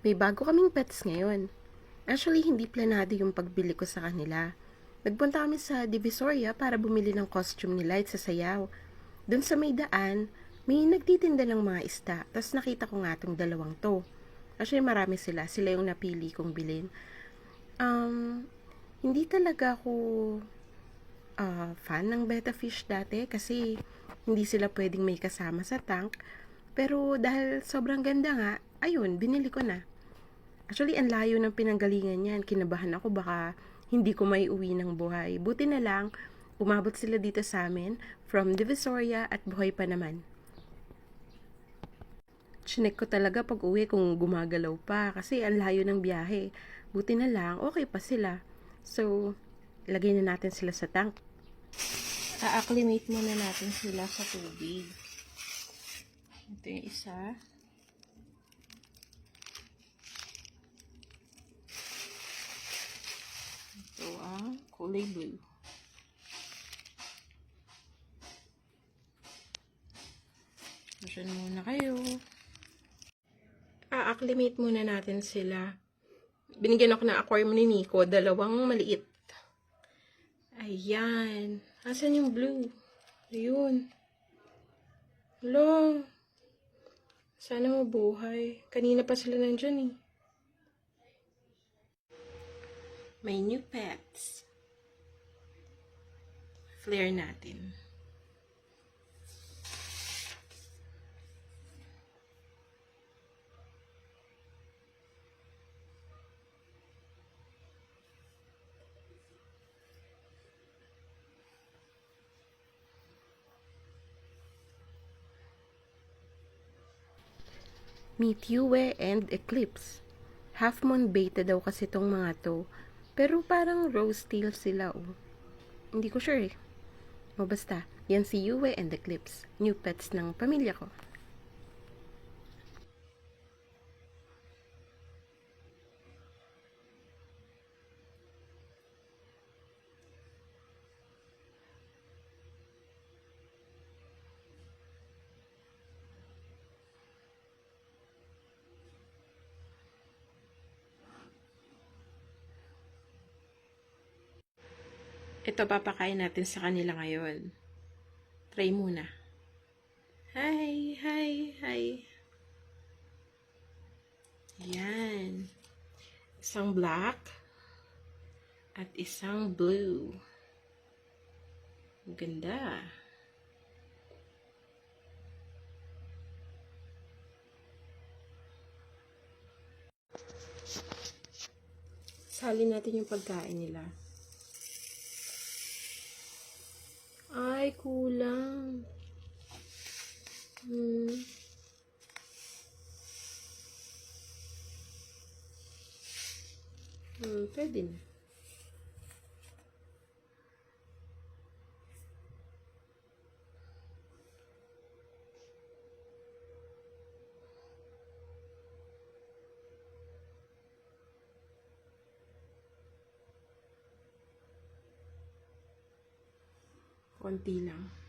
May bago kaming pets ngayon. Actually, hindi planado yung pagbili ko sa kanila. Nagpunta kami sa Divisoria para bumili ng costume nila at sa sayaw. Doon sa may daan, may nagtitinda ng mga isda. Tapos nakita ko nga itong dalawang to. Actually, marami sila. Sila yung napili kong bilhin. Um, Hindi talaga ako fan ng betta fish dati kasi hindi sila pwedeng may kasama sa tank. Pero dahil sobrang ganda nga, ayun, binili ko na. Actually, ang layo ng pinanggalingan niyan. Kinabahan ako baka hindi ko may uwi ng buhay. Buti na lang, umabot sila dito sa amin from Divisoria at buhay pa naman. Chinek ko talaga pag uwi kung gumagalaw pa kasi ang layo ng biyahe. Buti na lang, okay pa sila. So, lagay na natin sila sa tank. A-acclimate muna natin sila sa tubig. Ito yung isa. Ito ang kulay blue. Diyan muna kayo. A-acclimate muna natin sila. Binigyan ako ng aquarium ni Nico. Dalawang maliit. Ayan. Asan yung blue? Ayun. Hello. Sana mabuhay. Kanina pa sila nandyan eh. May new pets. Flare natin. Meet Yue and Eclipse. Half moon beta daw kasi tong mga to. Pero parang rose tail sila oh. Hindi ko sure eh. O basta, yan si Yue and Eclipse. New pets ng pamilya ko. Ito papakain natin sa kanila ngayon. Try muna. Hi, hi, hi. Yan. Isang black at isang blue. Ganda. Salin natin yung pagkain nila. Ay, kulang. Pwede na. Konti lang.